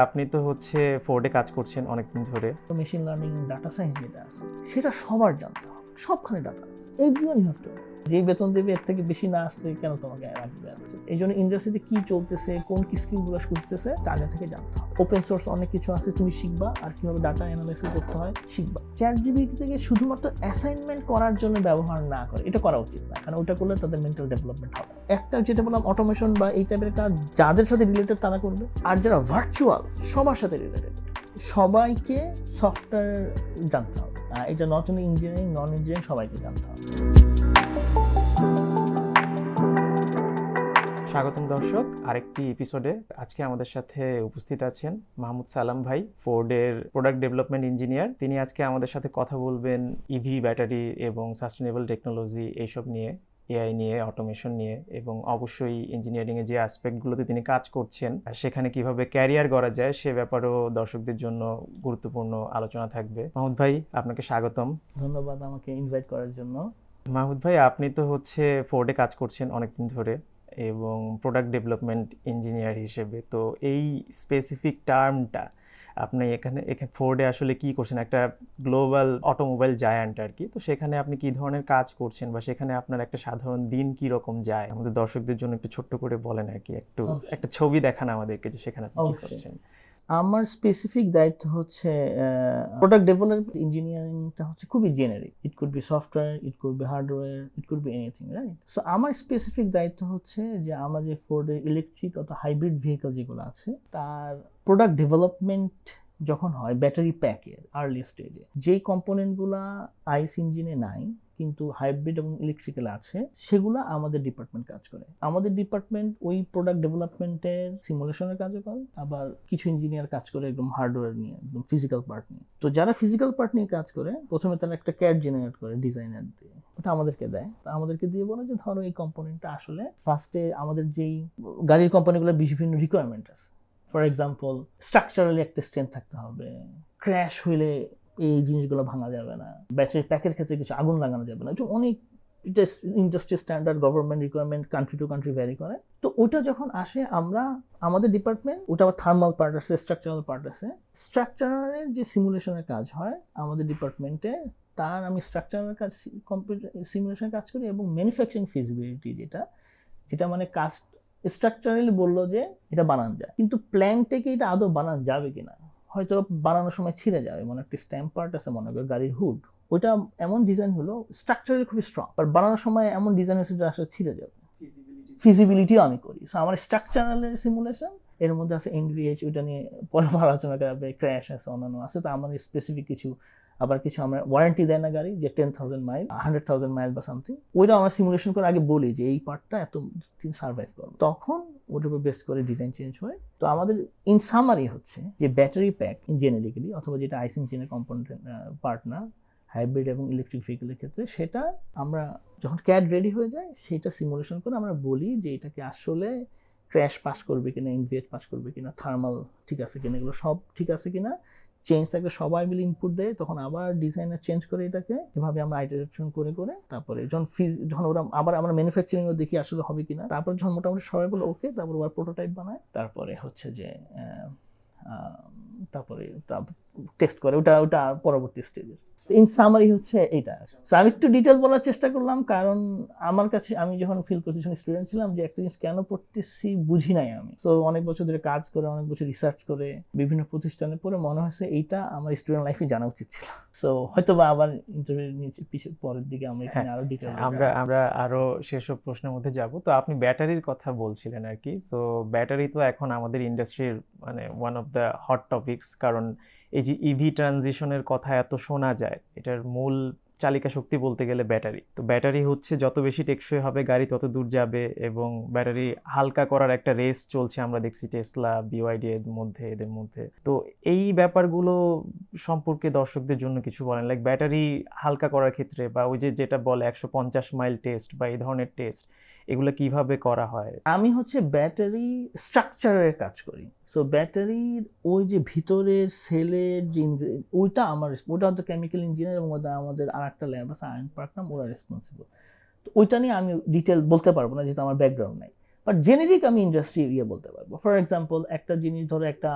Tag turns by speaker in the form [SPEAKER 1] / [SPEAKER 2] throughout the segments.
[SPEAKER 1] আপনি তো ফোর্ডে কাজ করছেন অনেকদিন ধরে।
[SPEAKER 2] মেশিন লার্নিং ডাটা সায়েন্স যেটা আছে সেটা সবার জানতে হবে, সবখানে ডাটা আছে, এভরিওয়ান ইউ হ্যাভ টু। যে বেতন দেবে এর থেকে বেশি না আসলে কেন তোমাকে রাখবে? এই জন্য ইন্ডাস্ট্রিতে কি চলতেছে, কোন কি স্কিলগুলো খুঁজতেছে আগে থেকে জানতে হবে। ওপেন সোর্স অনেক কিছু আছে, তুমি শিখবা, আর কিভাবে ডাটা অ্যানালাইসিস করতে হয় শিখবা। চ্যাটজিপিটি থেকে শুধুমাত্র অ্যাসাইনমেন্ট করার জন্য ব্যবহার না করে, এটা করা উচিত না, কারণ ওটা করলে তাদের মেন্টাল ডেভেলপমেন্ট হবে। একটা যেটা বললাম অটোমেশন বা এই টাইপের কাজ যাদের সাথে রিলেটেড তারা করবে, আর যারা ভার্চুয়াল সবার সাথে রিলেটেড সবাইকে সফটওয়্যার জানতে হবে। এটা not only engineering, non engineering সবাইকে জানতে হবে।
[SPEAKER 1] স্বাগতম দর্শক আরেকটি এপিসোডে। আজকে আমাদের সাথে উপস্থিত আছেন মাহমুদ সালাম ভাই, ফোর্ডের প্রোডাক্ট ডেভেলপমেন্ট ইঞ্জিনিয়ার। তিনি আজকে আমাদের সাথে কথা বলবেন ইভি, ব্যাটারি এবং সাস্টেনেবল টেকনোলজি এইসব নিয়ে, এআই নিয়ে, অটোমেশন নিয়ে, এবং অবশ্যই ইঞ্জিনিয়ারিংয়ে যে অ্যাসপেক্টগুলোতে তিনি কাজ করছেন সেখানে কিভাবে ক্যারিয়ার গড়া যায় সে ব্যাপারেও দর্শকদের জন্য গুরুত্বপূর্ণ আলোচনা থাকবে। মাহমুদ ভাই, আপনাকে স্বাগতম।
[SPEAKER 2] ধন্যবাদ আমাকে ইনভাইট করার জন্য।
[SPEAKER 1] মাহমুদ ভাই, আপনি তো ফোর্ডে কাজ করছেন অনেকদিন ধরে এবং প্রোডাক্ট ডেভেলপমেন্ট ইঞ্জিনিয়ার হিসেবে। তো এই স্পেসিফিক টার্মটা আপনি এখানে ফোর্ডে আসলে কি করছেন? একটা গ্লোবাল অটোমোবাইল জায়ান্ট আর কি। তো সেখানে আপনি কি ধরনের কাজ করছেন বা সেখানে আপনার একটা সাধারণ দিন কি রকম যায় আমাদের দর্শকদের জন্য একটু ছোট্ট করে বলেন আর কি, একটা ছবি দেখান আমাদেরকে যে সেখানে আপনি কি করছেন।
[SPEAKER 2] আমার স্পেসিফিক দায়িত্ব হচ্ছে প্রোডাক্ট ডেভেলপমেন্ট ইঞ্জিনিয়ারিংটা হচ্ছে খুবই generic. It could be software, it could be hardware, it could be anything, right? So আমার স্পেসিফিক দায়িত্ব হচ্ছে যে আমার যে ফোর্ডের ইলেকট্রিক অথবা হাইব্রিড ভেহিকল যেগুলো আছে তার প্রোডাক্ট ডেভেলপমেন্ট যখন হয় ব্যাটারি প্যাকের আর্লি স্টেজে, যেই কম্পোনেন্টগুলো আইস ইঞ্জিনে নাই কিন্তু হাইব্রিড এবং ইলেকট্রিক্যাল আছে, সেগুলো আমাদের ডিপার্টমেন্ট কাজ করে। আমাদের ডিপার্টমেন্ট ওই প্রোডাক্ট ডেভেলপমেন্টের সিমুলেশনের কাজও করে, আবার কিছু ইঞ্জিনিয়ার কাজ করে একদম হার্ডওয়্যার নিয়ে, একদম ফিজিক্যাল পার্ট নিয়ে। তো যারা ফিজিক্যাল পার্ট নিয়ে কাজ করে প্রথমে তারা একটা ক্যাড জেনারেট করে ডিজাইনার দিয়ে, ওটা আমাদেরকে দেয়। তো আমাদেরকে দিয়ে বলে যে ধরো এই কম্পোনেন্টটা আসলে ফার্স্টে আমাদের যেই গাড়ির কোম্পানিগুলোর বিভিন্ন রিকোয়ারমেন্ট আছে। ফর এক্সাম্পল, স্ট্রাকচারালি একটা স্ট্রেংথ থাকতে হবে, ক্র্যাশ হইলে এই জিনিসগুলো ভাঙা যাবে না, ব্যাটারি প্যাকের ক্ষেত্রে কিছু আগুন লাগানো যাবে না, এটা অনেক industry standard, government requirement country to country vary করে। তো ওটা যখন আসে আমাদের ডিপার্টমেন্ট, ওটা আবার থার্মাল পার্ট আছে, স্ট্রাকচারাল পার্ট আছে। স্ট্রাকচারের যে সিমুলেশনের কাজ হয় আমাদের ডিপার্টমেন্টে, তার আমি স্ট্রাকচারাল কাজ, কম্পিউটার সিমুলেশনের কাজ করি, এবং ম্যানুফ্যাকচারিং ফিজিবিলিটি যেটা মানে কাজ স্ট্রাকচারালি বললো যে এটা বানানো যায়, কিন্তু প্ল্যান থেকে এটা আদৌ বানানো যাবে কিনা, হয়তো বানানোর সময় ছিঁড়ে যাবে। মানে একটা স্ট্যাম্প পার্ট আছে মনে করো গাড়ির হুড, ওইটা এমন ডিজাইন হলো স্ট্রাকচারালি খুবই স্ট্রং, বাট বানানোর সময় এমন ডিজাইন হচ্ছে যে আসলে ছিঁড়ে যাবে। ফিজিবিলিটিও আমি করি। সো আমার স্ট্রাকচারালের সিমুলেশন, এর মধ্যে আছে এনভিএইচ, ওইটা নিয়ে পরে আলোচনা করা হবে, ক্র্যাশ আছে, অন্যান্য আছে। তো আমার স্পেসিফিক কিছু, আবার কিছু আমরা ওয়ারেন্টি দেয় না গাড়ি, যে 10,000 মাইল, 100,000 মাইল বা সামথিং, ওইটা আমার সিমুলেশন করে আগে বলি যে এই পার্টটা এত দিন সার্ভাইভ করবে, তখন ওটার উপর বেস করে ডিজাইন চেঞ্জ হয়। তো আমাদের ইন সামারি হচ্ছে যে ব্যাটারি প্যাক জেনারিক্যালি, অথবা যেটা আইস ইঞ্জিনের কম্পোনেন্ট পার্ট না, হাইব্রিড এবং ইলেকট্রিক ভেহিকেলের ক্ষেত্রে, সেটা আমরা যখন ক্যাড রেডি হয়ে যায় সেটা সিমুলেশন করে আমরা বলি যে এটাকে আসলে ক্র্যাশ পাস করবে কিনা, এনভিএইচ পাস করবে কিনা, থার্মাল ঠিক আছে কিনা, এগুলো সব ঠিক আছে কিনা। চেঞ্জ থাকলে সবাই মিলে ইনপুট দেয়, তখন আবার ডিজাইনার চেঞ্জ করে এটাকে, এভাবে আমরা আইটারেশন করে তারপরে যখন ওরা আবার আমরা ম্যানুফ্যাকচারিংও দেখি আসলে হবে কিনা। তারপর যখন মোটামুটি সবাই বলে ওকে, তারপর ওরা প্রোটোটাইপ বানায়, তারপরে হচ্ছে যে তারপরে টেস্ট করে, ওটা পরবর্তী স্টেজের। ইন সামারি হচ্ছে এইটা। সো আমি একটু ডিটেল বলার চেষ্টা করলাম, কারণ আমার কাছে, আমি যখন ফিল করছি, যখন স্টুডেন্ট ছিলাম, যে একটা জিনিস কেন পড়তেছি বুঝি নাই আমি। তো অনেক বছর ধরে কাজ করে, অনেক বছর রিসার্চ করে বিভিন্ন প্রতিষ্ঠানে পড়ে মনে হয়েছে এইটা আমার স্টুডেন্ট লাইফে জানা উচিত ছিল। সো হয়তো বা আবার ইন্টারভিউ নিয়েছি পরের দিকে আমরা এখানে আরো ডিটেল
[SPEAKER 1] আমরা আরো সেসব প্রশ্নের মধ্যে যাব। তো আপনি ব্যাটারির কথা বলছিলেন আর কি। সো ব্যাটারি তো এখন আমাদের ইন্ডাস্ট্রির মানে one of the hot topics, কারণ এই যে ইভি ট্রানজিশনের কথা এত শোনা যায়, এটার মূল চালিকা শক্তি বলতে গেলে ব্যাটারি। তো ব্যাটারি যত বেশি টেকসই হবে গাড়ি তত দূর যাবে, এবং ব্যাটারি হালকা করার একটা রেস চলছে, আমরা দেখছি টেসলা, বিওয়াইডি এদের মধ্যে। তো এই ব্যাপারগুলো সম্পর্কে দর্শকদের জন্য কিছু বলেন, লাইক ব্যাটারি হালকা করার ক্ষেত্রে, বা ওই যেটা বলে 150 মাইল টেস্ট বা এই ধরনের টেস্ট, এগুলো কিভাবে করা হয়?
[SPEAKER 2] আমি হচ্ছে ব্যাটারি স্ট্রাকচারের কাজ করি। সো ব্যাটারির ওই যে ভিতরের সেলের যে ওটা হয়তো কেমিক্যাল ইঞ্জিনিয়ার, এবং আমাদের আর একটা ল্যাব আছে আয়ন পার্ক নাম, ওরা রেসপন্সিবল। তো ওইটা নিয়ে আমি ডিটেল বলতে পারবো না, যেহেতু আমার ব্যাকগ্রাউন্ড নাই। বাট জেনেরিক আমি ইন্ডাস্ট্রি বলতে পারবো। ফর এক্সাম্পল একটা জিনিস ধরো, একটা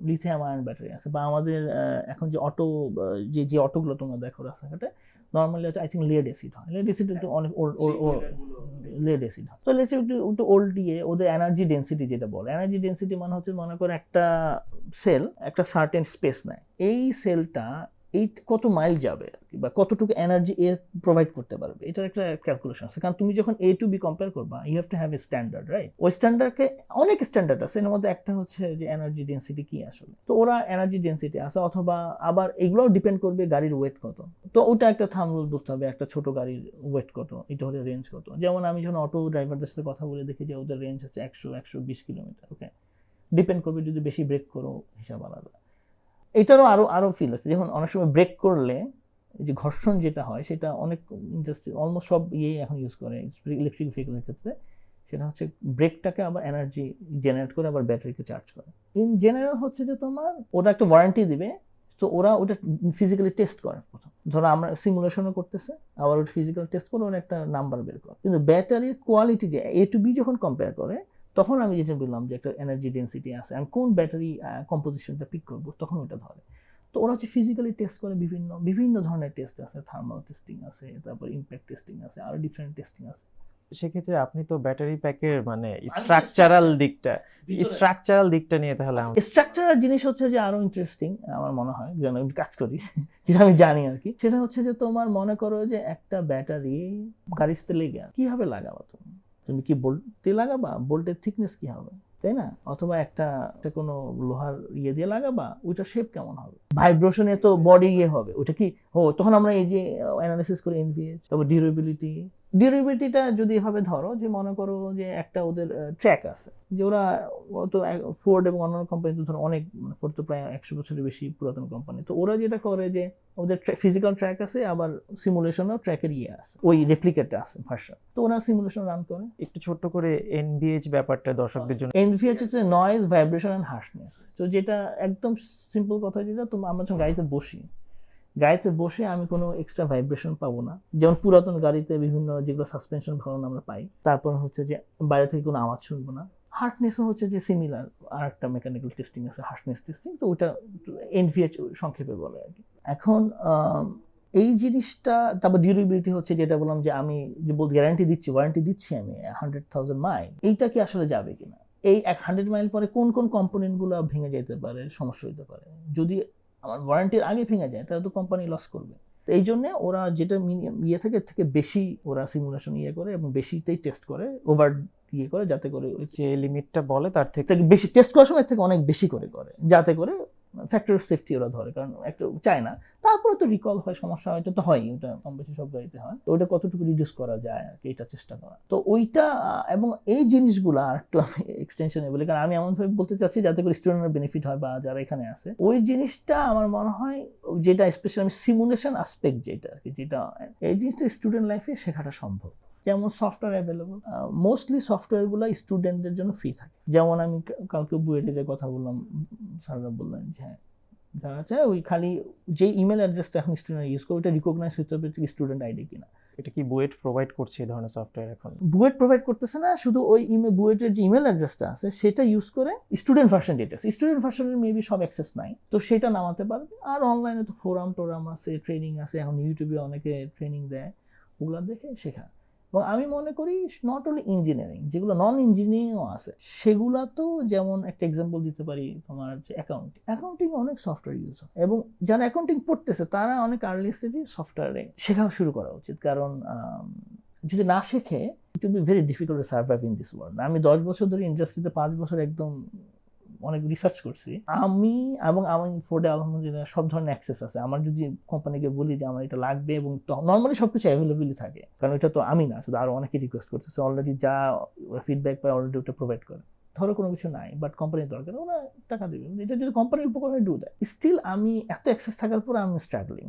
[SPEAKER 2] লিথিয়াম আয়ন ব্যাটারি আছে, বা আমাদের এখন যে অটো, যে অটোগুলো তোমরা দেখো রাস্তাঘাটে নর্মালি হচ্ছে আই থিঙ্ক লেড অ্যাসিড হয়। লেড অ্যাসিড একটু অনেক লেড অ্যাসিড হয়। তো লেড একটু ওল্ড দিয়ে ওদের এনার্জি ডেন্সিটি যেটা বলে, এনার্জি ডেন্সিটি মানে হচ্ছে মনে করো একটা সেল একটা সার্টেন স্পেস নেয়, এই সেলটা এই কত মাইল যাবে বা কতটুকু এনার্জি এ প্রোভাইড করতে পারবে, এটার একটা ক্যালকুলেশন আছে। কারণ তুমি যখন A to B কম্পেয়ার করবা, you have to have a standard, right? ওই স্ট্যান্ডার্ডকে অনেক স্ট্যান্ডার্ড আছে, এর মধ্যে একটা হচ্ছে যে এনার্জি ডেন্সিটি কি আসলে। তো ওরা এনার্জি ডেন্সিটি আছে, অথবা আবার এগুলোও ডিপেন্ড করবে গাড়ির ওয়েট কত। তো ওটা একটা থাম রুল বুঝতে হবে, একটা ছোট গাড়ির ওয়েট কত, এটা হলে রেঞ্জ কত। যেমন আমি যখন অটো ড্রাইভারদের সাথে কথা বলে দেখি যে ওদের রেঞ্জ হচ্ছে 100-120 কিলোমিটার। ওকে, ডিপেন্ড করবে, যদি বেশি ব্রেক করো হিসাব আলাদা। এটারও আরো ফিল আছে, যেমন অনেক সময় ব্রেক করলে যে ঘর্ষণ যেটা হয় সেটা অনেক ইন্ডাস্ট্রি অলমোস্ট সব এখন ইউজ করে ইলেকট্রিক ভেহিকলের ক্ষেত্রে, সেটা হচ্ছে ব্রেকটাকে আবার এনার্জি জেনারেট করে আবার ব্যাটারিকে চার্জ করে। ইন জেনারেল হচ্ছে যে তোমার ওরা একটা ওয়ারেন্টি দিবে, তো ওরা ওটা ফিজিক্যালি টেস্ট করে প্রথম। ধরো আমরা সিমুলেশনও করতেছে, আবার ওটা ফিজিক্যাল টেস্ট করে ওরা একটা নাম্বার বের করে। কিন্তু ব্যাটারির কোয়ালিটি যে A to B যখন কম্পেয়ার করে, তখন আমি যেটা বললাম যে একটা এনার্জি ডেন্সিটি আছে, আমি কোন ব্যাটারি কম্পোজিশনটা পিক করবো, তখন ওটা ধরে। তো ওরা হচ্ছে ফিজিক্যালি টেস্ট করে, বিভিন্ন ধরনের টেস্ট আছে, থার্মাল টেস্টিং আছে, তারপর ইম্প্যাক্ট টেস্টিং আছে, আরো ডিফারেন্ট টেস্টিং আছে।
[SPEAKER 1] সেক্ষেত্রে আপনি তো ব্যাটারি প্যাকের মানে স্ট্রাকচারাল দিকটা নিয়ে তাহলে
[SPEAKER 2] স্ট্রাকচারাল জিনিস হচ্ছে যে আরো ইন্টারেস্টিং আমার মনে হয়, যেন আমি কাজ করি যেটা আমি জানি আর কি। সেটা হচ্ছে যে তোমার মনে করো যে একটা ব্যাটারি গাড়িতে লেগে কিভাবে লাগাবা, তুমি কি বোল্টে লাগাবা, বোল্টের থিকনেস কি হবে, তাই না? অথবা একটা কোনো লোহার দিয়ে লাগাবা, ওইটা শেপ কেমন হবে, ভাইব্রেশনে তো বডি হবে, ওটা কি তখন আমরা এই যে অ্যানালাইসিস করি এনভিএইচ। তারপর ডিউরেবিলিটিটা যদি এভাবে ধরো যে মনে করো যে একটা ওদের ট্র্যাক আছে, যে ওরা তো ফোর্ড এবং অন্যান্য কোম্পানি তো ধরো অনেক, ফোর্ড তো প্রায় 100 বছরের বেশি পুরাতন কোম্পানি। তো ওরা যেটা করে যে ওদের ফিজিক্যাল ট্র্যাক আছে, আবার সিমুলেশনও ট্র্যাকের আছে, ওই রেপ্লিকেটটা আছে ভার্সন, তো ওরা সিমুলেশন রান করে।
[SPEAKER 1] একটু ছোট্ট করে এনভিএইচ ব্যাপারটা দর্শকদের জন্য।
[SPEAKER 2] এনভিএইচ হচ্ছে নয়েজ, ভাইব্রেশন এন্ড হার্শনেস। তো যেটা একদম সিম্পল কথা, যেটা আমরা যখন গাড়িতে বসে আমি কোনো এক্সট্রা ভাইব্রেশন পাবো না, যেমন পুরাতন গাড়িতে বিভিন্ন যেগুলো সাসপেনশন ভালো আমরা পাই। তারপর হচ্ছে যে বাইরে থেকে কোনো আওয়াজ শুনবো না। হার্শনেসও হচ্ছে যে সিমিলার, আর একটা মেকানিক্যাল টেস্টিং আছে হার্শনেস টেস্টিং, তো ওটা এনভিএইচ সংক্ষেপে বলে আর কি। এখন এই জিনিসটা, তারপর ডিউরেবিলিটি হচ্ছে যেটা বললাম যে আমি যে ওয়ারেন্টি দিচ্ছি আমি 100,000 মাইল, এইটা কি আসলে যাবে কিনা, এই 100 মাইল পরে কোন কোন কম্পোনেন্টগুলো ভেঙে যেতে পারে, সমস্যা হতে পারে। যদি আমার ওয়ারেন্টির আগে ভেঙে যায় তাহলে তো কোম্পানি লস করবে। এই জন্য ওরা যেটা থেকে বেশি ওরা সিমুলেশন করে এবং বেশিতেই টেস্ট করে, ওভার করে, যাতে করে
[SPEAKER 1] যে লিমিটটা বলে তার থেকে
[SPEAKER 2] বেশি টেস্ট করার সময় থেকে অনেক বেশি করে যাতে করে ফ্যাক্টর অফ সেফটি ওরা ধরে, কারণ একটা চায় না। তারপরে তো রিকল হয়, সমস্যা হয়, এটা তো হয়, ওটা কম বেশি সব গাড়িতে হয়। তো ওইটা কতটুকু রিডিউস করা যায় আর কি, এটা চেষ্টা করা। তো ওইটা এবং এই জিনিসগুলো আর একটু আমি এক্সটেনশনে বলি, কারণ আমি এমনভাবে বলতে চাচ্ছি যাতে করে স্টুডেন্টের বেনিফিট হয় বা যারা এখানে আছে। ওই জিনিসটা আমার মনে হয় যেটা স্পেশালি আমি সিমুলেশন আসপেক্ট যেটা আর কি, যেটা এই জিনিসটা স্টুডেন্ট লাইফে শেখাটা সম্ভব। যেমন সফটওয়্যার অ্যাভেলেবল, মোস্টলি সফটওয়্যারগুলো স্টুডেন্টদের জন্য ফ্রি থাকে। যেমন আমি কালকে বুয়েটে যে কথা বললাম, স্যাররা বললেন যে হ্যাঁ, জানা চায় ওই খালি যে ইমেল অ্যাড্রেসটা এখন স্টুডেন্ট ইউজ করে, ওইটা রিকগনাইজ হতে হবে স্টুডেন্ট আইডি কিনা।
[SPEAKER 1] এটা কি বুয়েট প্রোভাইড করছে এই ধরনের সফটওয়্যার? এখন
[SPEAKER 2] বুয়েট প্রোভাইড করতেছে না, শুধু ওই বুয়েটের যে ইমেল অ্যাড্রেসটা আছে সেটা ইউজ করে স্টুডেন্ট ভার্সন যেটা আছে, স্টুডেন্ট ভার্সনের মেবি সব অ্যাক্সেস নাই, তো সেটা নামাতে পারবে। আর অনলাইনে তো টোরাম আছে, ট্রেনিং আছে, এখন ইউটিউবে অনেকে ট্রেনিং দেয়, ওগুলো দেখে শেখা। এবং আমি মনে করি নট অনলি ইঞ্জিনিয়ারিং, যেগুলো নন ইঞ্জিনিয়ারিংও আছে সেগুলা তো, যেমন একটা এক্সাম্পল দিতে পারি তোমার যে অ্যাকাউন্টিং অনেক সফটওয়্যার ইউজ হয়, এবং যারা অ্যাকাউন্টিং পড়তেছে তারা অনেক আর্লি স্টেজে সফটওয়্যারে শেখা শুরু করা উচিত। কারণ যদি না শেখে, it will be very difficult to survive in this world. আমি 10 বছর ধরে ইন্ডাস্ট্রিতে, 5 বছর একদম অনেক রিসার্চ করছি আমি, এবং আমি ফোর্ডে আলহামদুলিল্লাহ সব ধরনের অ্যাক্সেস আছে। আমার যদি কোম্পানিকে বলি যে আমার এটা লাগবে, এবং নর্মালি সবকিছু অ্যাভেলেবলই থাকে, কারণ এটা তো আমি না, শুধু আরো অনেকে রিকোয়েস্ট করতেছে, অলরেডি যা ফিডব্যাক পায় অলরেডি ওটা প্রোভাইড করে। ধরো কোনো কিছু নাই বাট কোম্পানির দরকার, ওরা টাকা দেবে, এটা যদি কোম্পানির উপকার হয় ডু দ্যাট। স্টিল আমি এত অ্যাক্সেস থাকার পর আমি স্ট্রাগলিং,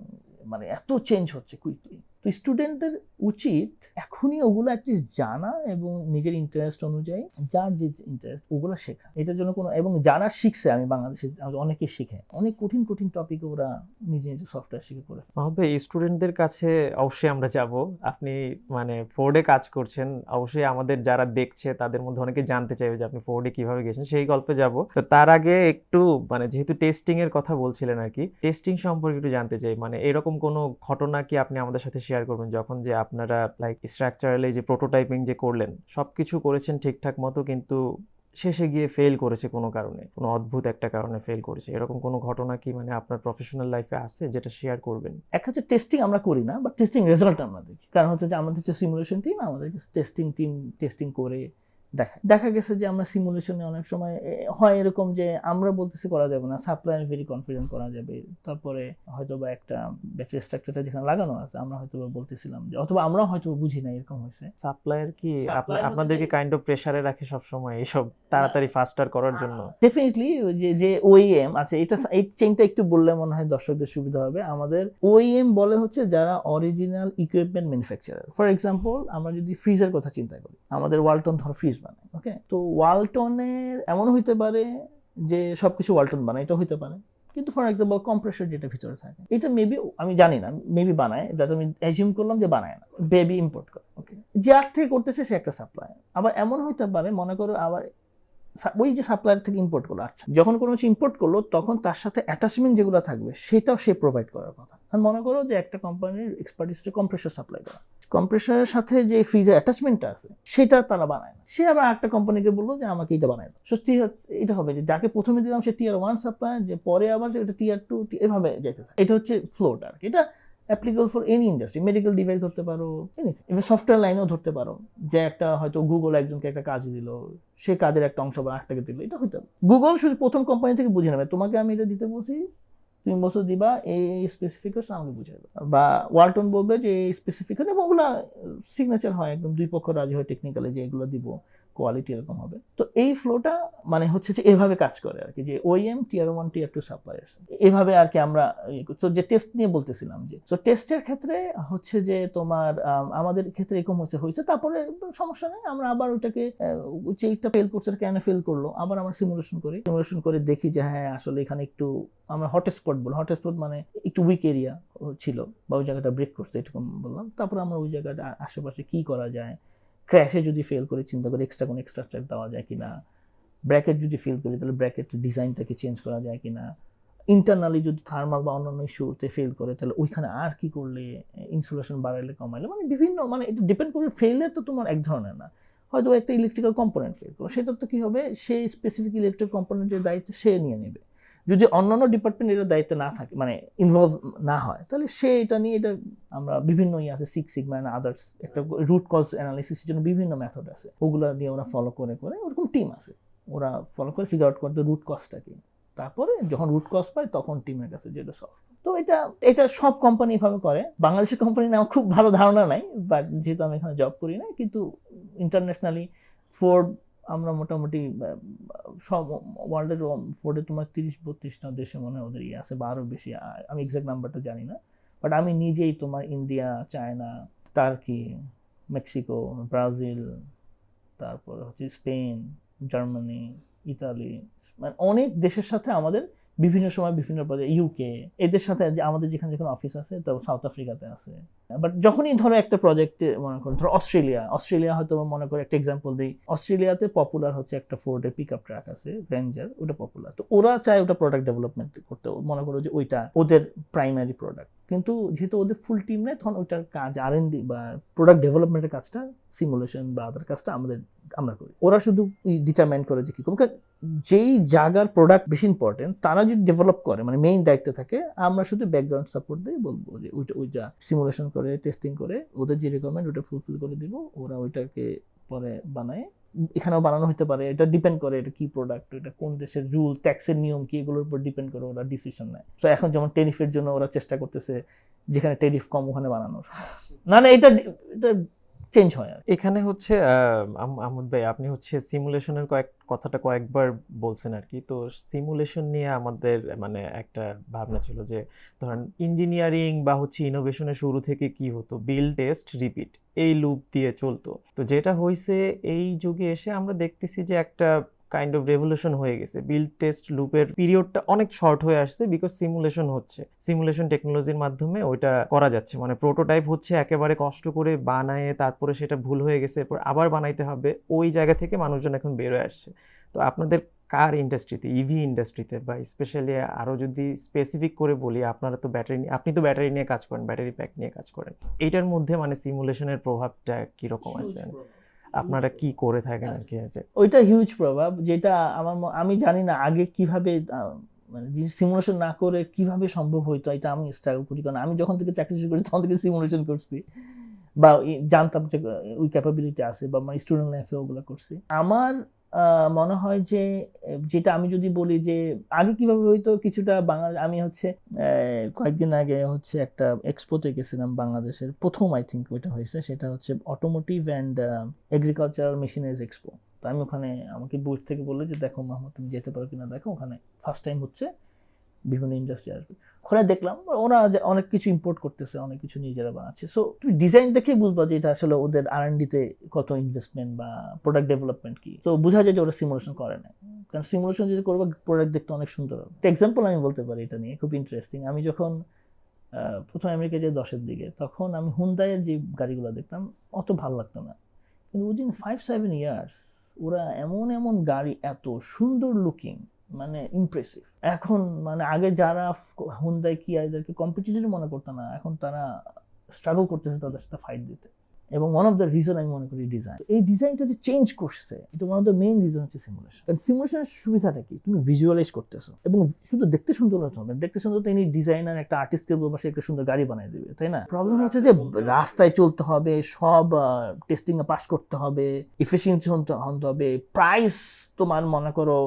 [SPEAKER 2] মানে এত চেঞ্জ হচ্ছে কুইকলি। তো স্টুডেন্টদের উচিত এখনই ওগুলো অ্যাটলিস্ট জানা এবং নিজের ইন্টারেস্ট অনুযায়ী যার যে ইন্টারেস্ট ওগুলো শেখা। এটার জন্য কোনো, এবং যারা শিখছে, আমি বাংলাদেশে অনেকে শিখে, অনেক কঠিন কঠিন টপিক ওরা নিজে নিজে সফটওয়্যার শিখে করে।
[SPEAKER 1] হবে স্টুডেন্টদের কাছে অবশ্যই আমরা যাব। আপনি মানে ফোর্ডে কাজ করছেন, অবশ্যই আমাদের যারা দেখছে তাদের মধ্যে অনেকে জানতে চাইবে যে আপনি ফোর্ডে কিভাবে গেছেন, সেই গল্পে যাব। তো তার আগে একটু মানে যেহেতু টেস্টিং এর কথা বলছিলেন আর কি, টেস্টিং সম্পর্কে একটু জানতে চাই। মানে এরকম কোনো ঘটনা কি আপনি আমাদের সাথে শেয়ার করবেন যখন যে আপনারা লাইক স্ট্রাকচারালি যে প্রোটোটাইপিং যে করলেন, সবকিছু করেছেন ঠিকঠাক মতো, কিন্তু শেষে গিয়ে ফেল করেছে কোনো কারণে, কোনো অদ্ভুত একটা কারণে ফেল করেছে, এরকম কোনো ঘটনা কি মানে আপনার প্রফেশনাল লাইফে আছে যেটা শেয়ার করবেন?
[SPEAKER 2] একটা হচ্ছে টেস্টিং আমরা করি না, বাট টেস্টিং রেজাল্ট আমরা দেখি। কারণ হচ্ছে যে আমাদের যে সিমুলেশন টিম, আমাদের টেস্টিং টিম টেস্টিং করে দেখা গেছে যে আমরা সিমুলেশনে অনেক সময় হয় এরকম যে আমরা বলতেছি করা যাবে না, সাপ্লায়ার ভেরি কনফিডেন্ট করা যাবে, তারপরে হয়তো বা একটা ব্যাটারি স্ট্রাকচারটা যেখানে লাগানো আছে আমরা হয়তো বলতেছিলাম যে, অথবা আমরা হয়তো বুঝি না, এরকম হয়েছে।
[SPEAKER 1] সাপ্লায়ার কি
[SPEAKER 2] Supplier
[SPEAKER 1] আপনাদেরকে কাইন্ড অফ প্রেসারে রাখে সব সময় এইসব তাড়াতাড়ি ফাস্টার করার জন্য?
[SPEAKER 2] ডেফিনেটলি যে ওইএম আছে, এটা এই চেইনটা একটু বললে মনে হয় দর্শকদের সুবিধা হবে। আমাদের ওইএম বলে হচ্ছে যারা original equipment manufacturer. For example, আমরা যদি ফ্রিজের কথা চিন্তা করি, আমাদের ওয়ালটন ধর ফ্রিজ বানায়, ওকে, তো ওয়ালটনের এমন হইতে পারে যে সবকিছু ওয়ালটন বানায়, এটা হইতে পারে, কিন্তু ফর এক্সাম্পল কম্প্রেসর যেটা ভিতরে থাকে, এটা মেবি আমি জানি না, মেবি বানায়, যাতে আমি অ্যাজিউম করলাম যে বানায় না, বেবি ইম্পোর্ট করে, ওকে, যার থেকে করতেছে সে একটা সাপ্লায়ার। আবার এমন হইতে পারে, মনে করো আবার ওই যে সাপ্লায়ার থেকে ইম্পোর্ট করলো, আচ্ছা, যখন কোনো কিছু ইম্পোর্ট করলো তখন তার সাথে অ্যাটাচমেন্ট যেগুলো থাকবে সেটাও সে প্রোভাইড করার কথা। আর মনে করো যে একটা কোম্পানির এক্সপার্টিস হচ্ছে কম্প্রেসর সাপ্লাই করা, কম্প্রেসরের সাথে যে ফ্রিজের অ্যাটাচমেন্টটা আছে সেটা তারা বানায় না, সে আবার একটা কোম্পানিকে বললো যে আমাকে এটা বানায় দাও। সত্যি এটা হবে যে যাকে প্রথমে দিলাম সে টিয়ার 1 সাপ্লায়ার, যে পরে আবার এটা টিয়ার 2, এভাবে যেতে থাকে। এটা হচ্ছে ফ্লোটা আর কি। এটা applicable for any industry, medical device ধরতে পারো, এনিথিং, এবার সফটওয়্যার লাইনেও ধরতে পারো, যে একটা হয়তো গুগল একজনকে একটা কাজ দিল, সে কাজের একটা অংশ বা একটাকে দিল, এটা হইতে পারে। গুগল শুধু প্রথম কোম্পানি থেকে বুঝে নেবে, তোমাকে আমি এটা দিতে বলছি, তুমি বছর দিবা, এই স্পেসিফিকেশন আমাকে বুঝে দেবে। বা ওয়ালটন বলবে যে এই স্পেসিফিকেশন, এবং ওগুলা সিগনেচার হয়, একদম দুই পক্ষ রাজি হয় টেকনিক্যালি যে এগুলো দিব, কোয়ালিটি এরকম হবে। তো এই ফ্লোটা মানে হচ্ছে যে এভাবে কাজ করে আর কি, যে ওইএম টিয়ার 1 টিয়ার 2 সাপ্লায়ার্স, এভাবে আর কি আমরা। তো যে টেস্ট নিয়ে বলতেছিলাম, যে তো টেস্টের ক্ষেত্রে হচ্ছে যে তোমার আমাদের ক্ষেত্রে এরকম হয়েছে, তারপরে সমস্যা নেই, আমরা আবার ওইটাকে যেটা ফেল করছে কেন ফেল করলো আবার আমরা সিমুলেশন করে দেখি যে হ্যাঁ আসলে এখানে একটু আমরা হটস্পট বলি, হটস্পট মানে একটু উইক এরিয়া ছিল বা ওই জায়গাটা ব্রেক করছে, এটুকু বললাম। তারপর আমরা ওই জায়গাটা আশেপাশে কি করা যায়, ক্র্যাশে যদি ফেল করে চিন্তা করি এক্সট্রা কোনো এক্সট্রাকচার দেওয়া যায় কিনা, ব্র্যাকেট যদি ফেল করি তাহলে ব্র্যাকেটের ডিজাইনটাকে চেঞ্জ করা যায় কিনা, ইন্টারনালি যদি থার্মাল বা অন্যান্য ইস্যুতে ফেল করে তাহলে ওইখানে আর কি করলে, ইনসুলেশন বাড়াইলে কমাইলে, মানে বিভিন্ন, মানে এটা ডিপেন্ড করবে। ফেলের তো তোমার এক ধরনের না, হয়তো একটা ইলেকট্রিক্যাল কম্পোনেন্ট ফেল করো, সেটা তো কি হবে, সেই স্পেসিফিক ইলেকট্রিক কম্পোনেন্টের দায়িত্ব সে নিয়ে নেবে। যদি অন্যান্য ডিপার্টমেন্ট এটার দায়িত্ব না থাকে, মানে ইনভলভ না হয়, তাহলে সে এটা নিয়ে, এটা আমরা বিভিন্ন আছে, 6 সিগমা এন্ড আদার্স, একটা রুট কজ অ্যানালিসিসের জন্য বিভিন্ন মেথড আছে, ওগুলো দিয়ে ওরা ফলো করে ওরকম টিম আছে, ওরা ফলো করে ফিগার আউট করতে রুট কজটা কি, তারপরে যখন রুট কজ পায় তখন টিমের কাছে যেটা সলভ। তো এটা সব কোম্পানি এভাবে করে। বাংলাদেশের কোম্পানি না, আমার খুব ভালো ধারণা নাই, বাট যেহেতু আমি এখানে জব করি না, কিন্তু ইন্টারন্যাশনালি ফোর্ড, আমরা মোটামুটি সব ওয়ার্ল্ডের ফোর্ডে তোমার 30-32টা দেশে মনে হয় ওদের আছে, বা আরও বেশি, আমি এক্সাক্ট নাম্বারটা জানি না। বাট আমি নিজেই তোমার India, China, turkey, Mexico, Brazil, তারপর হচ্ছে স্পেন, জার্মানি, ইতালি, মানে অনেক দেশের সাথে আমাদের বিভিন্ন সময় বিভিন্ন পদে, ইউকে, এদের সাথে আমাদের যেখানে অফিস আছে, তো সাউথ আফ্রিকাতে আছে। বাট যখনই ধরো একটা প্রজেক্টে মনে করো, ধরো অস্ট্রেলিয়া হয়তো মনে করো একটা এক্সাম্পল দিই, অস্ট্রেলিয়াতে পপুলার হচ্ছে একটা ফোর্ডের পিক আপ ট্রাক আছে, রেঞ্জার, ওটা পপুলার। তো ওরা চায় ওটা প্রোডাক্ট ডেভেলপমেন্ট করতে, মনে করো যে ওইটা ওদের প্রাইমারি প্রোডাক্ট, কিন্তু যেহেতু ওদের ফুল টিম নেই, তখন ওইটার কাজ R&D বা প্রোডাক্ট ডেভেলপমেন্টের কাজটা, সিমুলেশন বা আদার কাজটা আমরা করি। ওরা শুধু ডিটারমাইন করে যে কি করবে, যেই জায়গার প্রোডাক্ট বেশি ইম্পর্টেন্ট তারা যদি ডেভেলপ করে, মানে মেইন দায়িত্ব থাকে, আমরা শুধু ব্যাকগ্রাউন্ড সাপোর্ট দিয়ে বলবো যে ওইটা সিমুলেশন করে, টেস্টিং করে, ওদের যে রিকোয়ারমেন্ট ওটা ফুলফিল করে দিব, ওরা ওইটাকে পরে বানায়। এখানেও বানানো হতে পারে, এটা ডিপেন্ড করে এটা কি প্রোডাক্ট, এটা কোন দেশের রুল, ট্যাক্সের নিয়ম কি, এগুলোর উপর ডিপেন্ড করে ওরা ডিসিশন নেয়। তো এখন যেমন টেরিফের জন্য ওরা চেষ্টা করতেছে যেখানে টেরিফ কম ওখানে বানানোর, না এটা চেঞ্জ হয় আর
[SPEAKER 1] এখানে হচ্ছে আহমদ ভাই, আপনি হচ্ছে সিমুলেশনের কথাটা কয়েকবার বলছেন আর কি। তো সিমুলেশন নিয়ে আমাদের মানে একটা ভাবনা ছিল যে ধরেন ইঞ্জিনিয়ারিং বা হচ্ছে ইনোভেশনের শুরু থেকে কি হতো, বিল্ড টেস্ট রিপিট, এই লুপ দিয়ে চলতো। তো যেটা হয়েছে এই যুগে এসে আমরা দেখতেছি যে একটা কাইন্ড অফ রেভলিউশন হয়ে গেছে। বিল্ড টেস্ট লুপের পিরিয়ডটা অনেক শর্ট হয়ে আসছে বিকজ সিমুলেশন হচ্ছে, সিমুলেশন টেকনোলজির মাধ্যমে ওইটা করা যাচ্ছে। মানে প্রোটোটাইপ হচ্ছে একেবারে কষ্ট করে বানায়, তারপরে সেটা ভুল হয়ে গেছে, এরপর আবার বানাইতে হবে, ওই জায়গা থেকে মানুষজন এখন বের হয়ে আসছে। তো আপনাদের কার ইন্ডাস্ট্রিতে, ইভি ইন্ডাস্ট্রিতে বা স্পেশালি আরও যদি স্পেসিফিক করে বলি, আপনারা তো আপনি তো ব্যাটারি নিয়ে কাজ করেন, ব্যাটারি প্যাক নিয়ে কাজ করেন, এইটার মধ্যে মানে সিমুলেশনের প্রভাবটা কীরকম আছে, আপনারা কি করে থাকেন আর কি?
[SPEAKER 2] ওইটা হিউজ প্রভাব, যেটা আমি জানি না আগে কিভাবে মানে সিমুলেশন না করে কিভাবে সম্ভব হইতো, এটা আমি স্ট্রাগল করি। কারণ আমি যখন থেকে চাকরি শুরু করি তখন থেকে সিমুলেশন করছি, বা জানতাম যে ওই ক্যাপাবিলিটি আছে, বা আমার স্টুডেন্ট লাইফে ওগুলো করছি। আমার মনে হয় যে যেটা আমি যদি বলি যে আগে কিভাবে হইতো কিছুটা আমি হচ্ছে কয়েকদিন আগে হচ্ছে একটা এক্সপোতে গেছিলাম, বাংলাদেশের প্রথম আই থিঙ্ক ওইটা হয়েছে, সেটা হচ্ছে automotive and agricultural machineries expo. তো আমি ওখানে, আমাকে বুথ থেকে বললো যে দেখো মাহমুদ তুমি যেতে পারো কিনা দেখো, ওখানে ফার্স্ট টাইম হচ্ছে বিভিন্ন ইন্ডাস্ট্রি আসবে। ওখানে দেখলাম ওরা অনেক কিছু ইম্পোর্ট করতেছে, অনেক কিছু নিজেরা বানাচ্ছে। সো তুমি ডিজাইন দেখে বুঝবা যে এটা আসলে ওদের R&D-তে কত ইনভেস্টমেন্ট বা প্রোডাক্ট ডেভেলপমেন্ট কি। তো বোঝা যায় যে ওরা সিমুলেশন করে না, কারণ সিমুলেশন যদি করবো প্রোডাক্ট দেখতে অনেক সুন্দর হবে। একটা এক্সাম্পল আমি বলতে পারি এটা নিয়ে, খুব ইন্টারেস্টিং। আমি যখন প্রথম আমেরিকা যাই 10-এর দিকে, তখন আমি হুন্দাইয়ের যে গাড়িগুলো দেখতাম অত ভালো লাগতো না, কিন্তু উইদিন 5-7 ইয়ার্স ওরা এমন এমন গাড়ি, এত সুন্দর লুকিং, মানে ইমপ্রেসিভ। এখন মানে আগে যারা হুন্দাই কিয়া এদেরকে কম্পিটিটর মনে করতো না, এখন তারা স্ট্রাগল করতেছে তাদের সাথে ফাইট দিতে। এবং ওয়ান অফ দ্য রিজন আমি মনে করি ডিজাইন, এই ডিজাইনটা যে চেঞ্জ করছে, এটা one of the main reason হচ্ছে সিমুলেশন। কারণ সিমুলেশনের সুবিধাটা কি, তুমি ভিজুয়ালাইজ করতেছো, এবং শুধু দেখতে সুন্দর হতে হবে, দেখতে সুন্দর তো ইনি ডিজাইনার একটা আর্টিস্টকে বলবো সে একটা সুন্দর গাড়ি বানিয়ে দেবে, তাই না? প্রবলেম হচ্ছে যে রাস্তায় চলতে হবে, সব টেস্টিং এ পাস করতে হবে, এফিসিয়েন্সি হতে হবে, প্রাইস তোমার মনে করো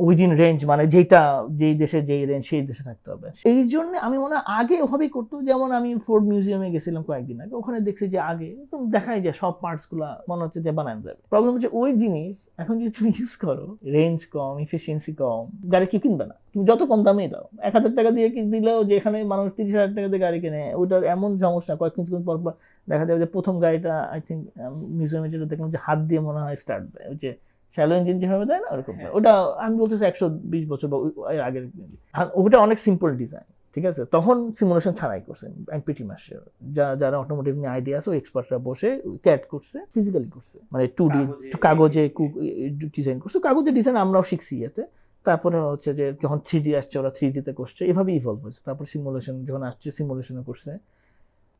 [SPEAKER 2] উইদিন রেঞ্জ, মানে যেটা যেই দেশে যেই রেঞ্জ সেই দেশে থাকতে হবে। এই জন্য আমি মনে হয় আগে ওভাবেই করতো। যেমন আমি ফোর্ড মিউজিয়ামে গেছিলাম কয়েকদিন আগে, ওখানে দেখছি যে আগে দেখাই যায় সব পার্টস গুলা মনে হচ্ছে যে বানানো যাবে। প্রবলেম হচ্ছে ওই জিনিস এখন যদি তুমি ইউজ করো, রেঞ্জ কম, এফিসিয়েন্সি কম, গাড়ি কি কিনবে না? তুমি যত কম দামেই দাও, 1000 টাকা দিয়ে দিলেও যেখানে মানুষ 30,000 টাকা দিয়ে গাড়ি কেনে, ওইটার এমন সমস্যা কয়েক কিছুদিন পর পর দেখা যাবে যে প্রথম গাড়িটা আই থিঙ্ক মিউজিয়ামে যেটা দেখলাম যে হাত দিয়ে মনে হয় স্টার্ট দেয়, ওই যে শ্যালো ইঞ্জিন যেভাবে দেয় না ওরকম। ওটা আমি বলতেছি 120 বছর বা আগের। ওটা অনেক সিম্পল ডিজাইন, ঠিক আছে? তখন সিমুলেশন ছাড়াই করছেন, I am pretty much sure. যারা অটোমোটিভ নিয়ে আইডিয়া আছে ওই এক্সপার্টরা বসে ক্যাড করছে, ফিজিক্যালি করছে, মানে 2D কাগজে ডিজাইন করছে। কাগজে ডিজাইন আমরাও শিখছি এতে। তারপরে হচ্ছে যে যখন 3D আসছে ওরা 3D-তে করছে, এভাবে ইভলভ হয়েছে। তারপর সিমুলেশন যখন আসছে সিমুলেশনে করছে।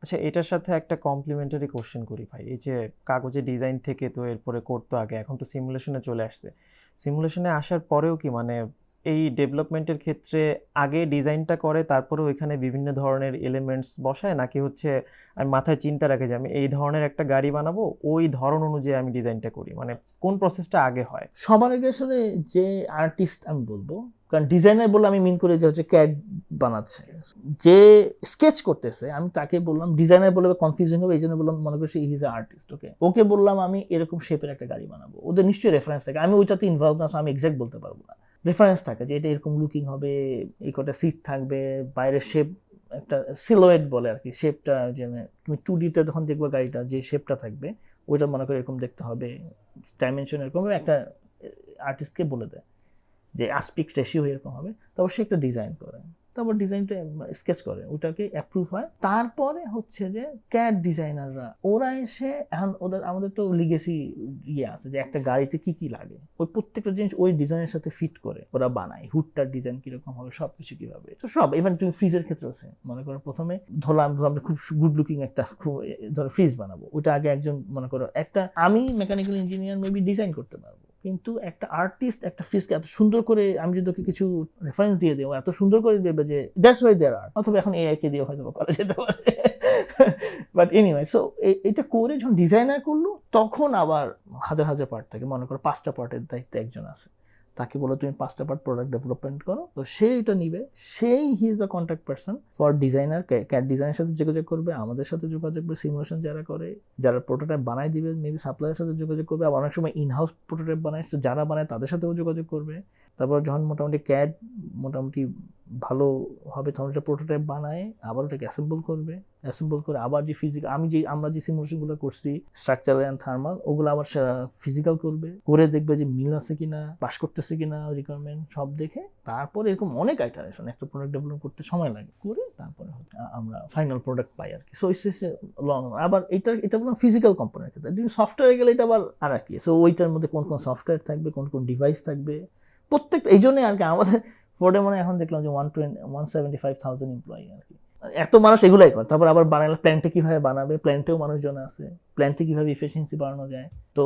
[SPEAKER 1] আচ্ছা, এটার সাথে একটা কমপ্লিমেন্টারি কোশ্চেন করি ভাই। এই যে কাগজে ডিজাইন থেকে তো এরপরে করতো আগে, এখন তো সিমুলেশনে চলে আসছে। সিমুলেশনে আসার পরেও কি মানে এই ডেভেলপমেন্টের ক্ষেত্রে আগে ডিজাইনটা করে তারপরে ওইখানে বিভিন্ন ধরনের এলিমেন্টস বসায়, নাকি হচ্ছে আমি মাথায় চিন্তা রাখি যে আমি এই ধরনের একটা গাড়ি বানাবো, ওই ধরন অনুযায়ী আমি ডিজাইনটা করি, মানে কোন প্রসেসটা আগে হয়?
[SPEAKER 2] সবার আগে আসলে যে আর্টিস্ট আমি বলবো, কারণ ডিজাইনার বলে আমি মিন করে যে হচ্ছে ক্যাড বানাচ্ছে, যে স্কেচ করতেছে আমি তাকে বললাম ডিজাইনার বলে কনফিউজিং হবে, এই জন্য বললাম মনে করি ইজ এ আর্টিস্ট। ওকে বললাম আমি এরকম শেপের একটা গাড়ি বানাবো, ওদের নিশ্চয়ই রেফারেন্স থাকে, আমি ওইটাতে ইনভলভ না, আমি এক্সাক্ট বলতে পারবো না। রেফারেন্স থাকে যে এটা এরকম লুকিং হবে, এই কটা সিট থাকবে, বাইরের শেপ একটা সিলোয়েট বলে আর কি, শেপটা যে তুমি 2D-তে যখন দেখবে গাড়িটা যে শেপটা থাকবে ওইটা মনে করে এরকম দেখতে হবে, ডাইমেনশন এরকম একটা আর্টিস্টকে বলে দেয় যে আসপেক্ট রেশিও এরকম হবে। তারপর সে একটা ডিজাইন করে, তারপর ডিজাইনটা স্কেচ করে, ওটাকে অ্যাপ্রুভ হয়। তারপরে হচ্ছে যে ক্যাড ডিজাইনাররা ওরা এসে, এখন আমাদের তো লিগেসি আছে যে একটা গাড়িতে কি কি লাগে, ওই প্রত্যেকটা জিনিস ওই ডিজাইনের সাথে ফিট করে ওরা বানায়। হুডটার ডিজাইন কিরকম হবে, সবকিছু কিভাবে, তো সব। ইভেন তুমি ফ্রিজের ক্ষেত্রে আছে, মনে করো প্রথমে ধরলাম খুব গুড লুকিং একটা ধরো ফ্রিজ বানাবো, ওটা আগে একজন মনে করো একটা, আমি মেকানিক্যাল ইঞ্জিনিয়ার মেবি ডিজাইন করতে পারবো, কিন্তু একটা আর্টিস্ট একটা ফ্রিজকে এত সুন্দর করে, আমি যদি ওকে কিছু রেফারেন্স দিয়ে দেবো, এত সুন্দর করে দেবে যে দ্যাটস ওয়াই দেয়ার আর্ট। অথবা এখন এআই কে দিয়ে হয়তো করা যেতে পারে, বাট এনিওয়ে। সো এটা করে যখন ডিজাইনার করলো তখন আবার হাজার হাজার পার্ট থাকে, মনে করো 5টা পার্টের দায়িত্ব একজন আছে, তাকে বলো তুমি 5টা পার্ট প্রোডাক্ট ডেভেলপমেন্ট করো, তো সে এটা নিবে, সেই he is the contact person for designer, CAD ডিজাইনের সাথে যোগাযোগ করবে, আমাদের সাথে যোগাযোগ করবে, সিমুলেশন যারা করে, যারা প্রোটোটাইপ বানাই দিবে মেবি সাপ্লায়ারের সাথে যোগাযোগ করবে, আবার অনেক সময় ইনহাউস প্রোটোটাইপ বানায় তো যারা বানায় তাদের সাথেও যোগাযোগ করবে। তারপর যখন মোটামুটি ক্যাড মোটামুটি ভালোভাবে তখন একটা প্রোটোটাইপ বানায়, আবার ওটাকে অ্যাসেম্বল করে আবার যে ফিজিক্যাল আমরা যে সিমুলেশনগুলো করছি স্ট্রাকচারাল অ্যান্ড থার্মাল, ওগুলো আবার ফিজিক্যাল করে দেখবে যে মিল আছে কিনা, পাস করতেছে কিনা রিকোয়ারমেন্ট সব দেখে, তারপরে এরকম অনেক আইটারেশন একটা প্রোডাক্ট ডেভেলপ করতে সময় লাগে, করে তারপরে আমরা ফাইনাল প্রোডাক্ট পাই আর কি। So it's long. আবার এটা বললাম ফিজিক্যাল কম্পোনেন্ট ক্ষেত্রে, সফটওয়্যারে গেলে এটা আবার আর কি। সো ওইটার মধ্যে কোন কোন সফটওয়্যার থাকবে, কোন কোন ডিভাইস থাকবে, প্রত্যেকটা এই জন্যই আর কি আমাদের ফোর্ডে মনে এখন দেখলাম যে 175,000 এমপ্লয়ি আর কি, এত মানুষ এগুলাই করে। তারপর আবার বানালে প্ল্যান্টে কিভাবে বানাবে, প্ল্যান্টেও মানুষজন আছে, প্ল্যান্টে কিভাবে ইফিসিয়েন্সি বাড়ানো যায়। তো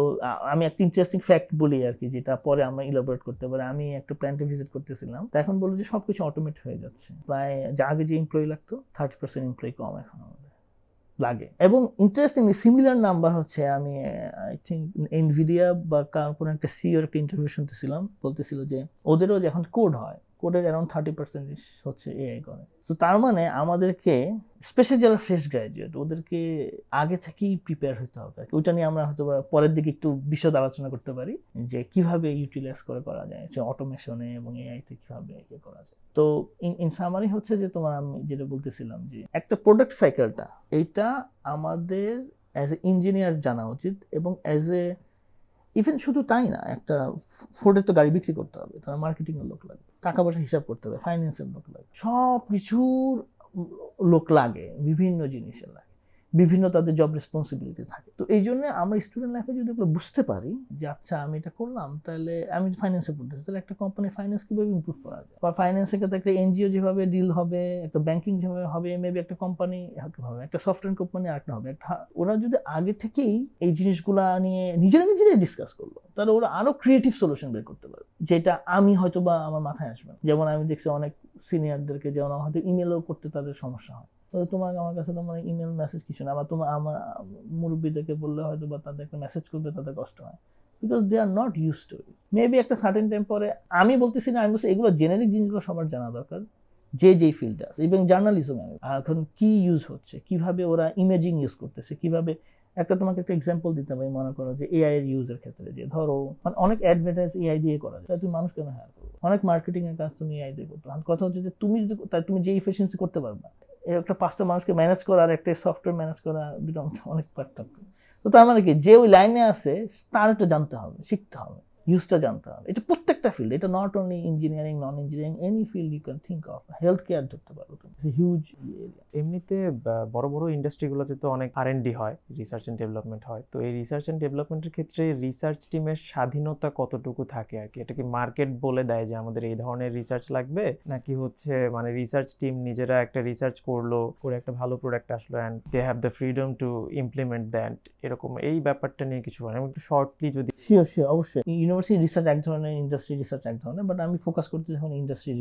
[SPEAKER 2] আমি একটা ইন্টারেস্টিং ফ্যাক্ট বলি আর কি, যেটা পরে আমরা ইলাবোরেট করতে পারি। আমি একটা প্ল্যান্টে ভিজিট করতেছিলাম, তো এখন বললো যে সবকিছু অটোমেট হয়ে যাচ্ছে, প্রায় যা আগে যে এমপ্লয়ি লাগতো 30% এমপ্লয়ি কম এখন আমাদের লাগে। এবং ইন্টারেস্টিংলি সিমিলার নাম্বার হচ্ছে, আমি আই থিঙ্ক এনভিডিয়া বা কোনো একটা সিওর একটা ইন্টারভিউ শুনতেছিলাম, বলতেছিল যে ওদেরও যে এখন কোডের অ্যারাউন্ড 30% হচ্ছে এআই করে। তো তার মানে আমাদেরকে স্পেশালি যারা ফ্রেশ গ্র্যাজুয়েট ওদেরকে আগে থেকেই প্রিপেয়ার হতে হবে। ওইটা নিয়ে আমরা হয়তো পরের দিকে একটু বিশদ আলোচনা করতে পারি যে কিভাবে ইউটিলাইজ করা যায় অটোমেশনে এবং এআইতে কিভাবে করা যায়। তো ইন সামারি হচ্ছে যে তোমার আমি যেটা বলতেছিলাম যে একটা প্রোডাক্ট সাইকেলটা এইটা আমাদের অ্যাজ এ ইঞ্জিনিয়ার জানা উচিত, এবং অ্যাজ এ ইভেন শুধু তাই না, একটা ফোর্ডের তো গাড়ি বিক্রি করতে হবে, তার মার্কেটিংয়ের লোক লাগবে, টাকা পয়সা হিসাব করতে হবে, ফাইন্যান্সের লোক লাগবে, সব কিছুর লোক লাগে, বিভিন্ন জিনিসের লাগে, বিভিন্ন তাদের জব রেসপন্সিবিলিটি থাকে। তো এই জন্য আমরা স্টুডেন্ট লাইফে যদি এগুলো বুঝতে পারি যে আচ্ছা আমি এটা করলাম, তাহলে আমি ফাইন্যান্সে পড়তেছি, তাহলে একটা কোম্পানির ফাইন্যান্স কীভাবে ইম্প্রুভ করা যায়, বা ফাইন্যান্সের ক্ষেত্রে একটা এনজিও যেভাবে ডিল হবে, একটা ব্যাংকিং যেভাবে হবে, মেবি একটা কোম্পানি হবে, একটা সফটওয়্যার কোম্পানি আরেকটা হবে, ওরা যদি আগে থেকেই এই জিনিসগুলা নিয়ে নিজেরাই ডিসকাস করলো, তাহলে ওরা আরো ক্রিয়েটিভ সলিউশন বের করতে পারবে, যেটা আমি হয়তো বা আমার মাথায় আসবে। যেমন আমি দেখছি অনেক সিনিয়রদেরকে যেমন হয়তো ইমেলও করতে তাদের সমস্যা হয়, তোমার আমার কাছে তো মানে ইমেল মেসেজ কিছু না, আবার আমার মুরব্বীদেরকে বললে হয়তো বা তাদেরকে মেসেজ করবে তাদের কষ্ট হয়, because they are not use to it. Maybe একটা সার্টেন টাইম পরে, আমি বলতেছি না, আমি বলছি এগুলো জেনারিক জিনিসগুলো সবার জানা দরকার, যেই ফিল্ডে আছে। ইভেন জার্নালিজমে এখন কি ইউজ হচ্ছে, কিভাবে ওরা ইমেজিং ইউজ করতেছে, কিভাবে তোমাকে একটা এক্সাম্পল দিতে পারি, মনে করো যে এআই এর ইউজের ক্ষেত্রে, যে ধরো মানে অনেক অ্যাডভার্টাইজ এআই দিয়ে করা যায়, তুমি মানুষ কেন হায়ার করবে, অনেক মার্কেটিং এর কাজ তুমি এআই দিয়ে করতে। কথা হচ্ছে যে তুমি যে ইফিসিয়েন্সি করতে পারবে, একটা 5টা মানুষকে ম্যানেজ করা আর একটা সফটওয়্যার ম্যানেজ করা দুটো অনেক পার্থক্য। তো তার মানে কি, যে ওই লাইনে আছে তার এটা জানতে হবে, শিখতে হবে, ইউজটা জানতে হবে। এটা প্রত্যেকটা ফিল্ড, এটা not only engineering, non engineering, any field you can think of. Health care ধরতে পারো তুমি, হিউজ এরিয়া।
[SPEAKER 1] এমনিতে বড় বড় ইন্ডাস্ট্রিগুলোতে তো অনেক R&D হয়, রিসার্চ অ্যান্ড ডেভেলপমেন্ট হয়। তো এই রিসার্চ অ্যান্ড ডেভেলপমেন্টের ক্ষেত্রে রিসার্চ টিমের স্বাধীনতা কতটুকু থাকে আর কি? এটা কি মার্কেট বলে দেয় যে আমাদের এই ধরনের রিসার্চ লাগবে, নাকি হচ্ছে মানে রিসার্চ টিম নিজেরা একটা রিসার্চ করে একটা ভালো প্রোডাক্ট আসলো and they have the freedom to implement that, এরকম এই ব্যাপারটা নিয়ে কিছু মানে একটু শর্টলি যদি।
[SPEAKER 2] শিওর অবশ্যই। ইউনিভার্সিটি রিসার্চ এক ধরনের, ইন্ডাস্ট্রি রিসার্চ এক ধরনের, বাট আমি ফোকাস করতে যখন ইন্ডাস্ট্রি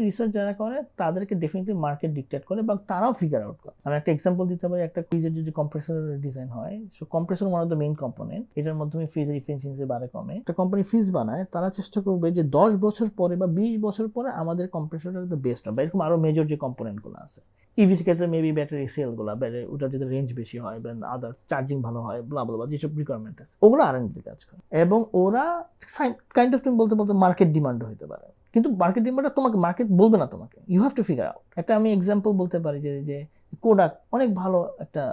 [SPEAKER 2] রিসার্চ যারা করে তাদেরকে ডেফিনেটলি মার্কেট ডিকটেট করে বা তারাও ফিগার আউট করে। আমি একটা এক্সাম্পল দিতে পারি, একটা ফ্রিজের যদি কম্প্রেসর ডিজাইন হয়, so compressor one of the main component, এটার মাধ্যমে ফ্রিজের ইফিসিয়েন্সি বাড়ে কমে। একটা কোম্পানি ফ্রিজ বানায়, তারা চেষ্টা করবে যে 10 বছর পরে বা 20 বছর পরে আমাদের কম্প্রেসরটা দ্য বেস্ট হবে, এরকম আরো মেজর যে কম্পোনেন্টগুলো আছে। ইভির ক্ষেত্রে মেবি ব্যাটারি সেলগুলো, ওটার যদি রেঞ্জ বেশি হয় বা আদার্স চার্জিং ভালো হয়, ব্লা ব্লা যেসব রিকোয়ারমেন্ট আছে ওগুলো R&D কাজ করে। এবং ওরা কাইন্ড অফ তুমি বলতে মার্কেট ডিমান্ড হতে পারে, কিন্তু মার্কেট ডিমান্ডটা তোমাকে মার্কেট বলবে না তোমাকে, you have to figure out. একটা আমি এক্সাম্পল বলতে পারি যে কোডাক অনেক ভালো একটা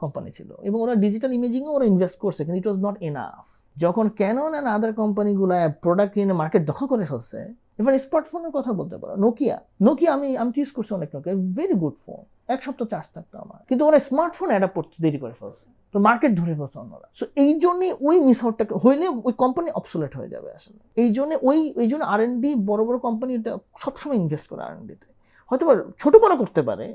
[SPEAKER 2] কোম্পানি ছিল, এবং ওরা ডিজিটাল ইমেজিংও ওরা ইনভেস্ট করছে, কিন্তু ইট ওয়াজ নট এনাফ। যখন ক্যানন অ্যান্ড আদার কোম্পানিগুলো প্রোডাক্ট কিনে মার্কেট দখল করে ফেলছে, এবার স্মার্টফোনের কথা বলতে পারো, নোকিয়া আমি ইউজ করছি অনেক, নোকিয়া ভেরি গুড ফোন, 1 সপ্তাহ চার্জ থাকতো আমার, কিন্তু ওরা স্মার্টফোন অ্যাডাপ্ট করতে দেরি করে ফেলছে, তো মার্কেট ধরে ফেলছে অন্যরা। সো এই জন্যই ওই মিস আউটটাকে হইলে ওই কোম্পানি অবসোলেট হয়ে যাবে আসলে। এই জন্য R&D বড় কোম্পানি এটা সবসময় ইনভেস্ট করে R&Dতে, হয়তো ছোট বড় করতে পারে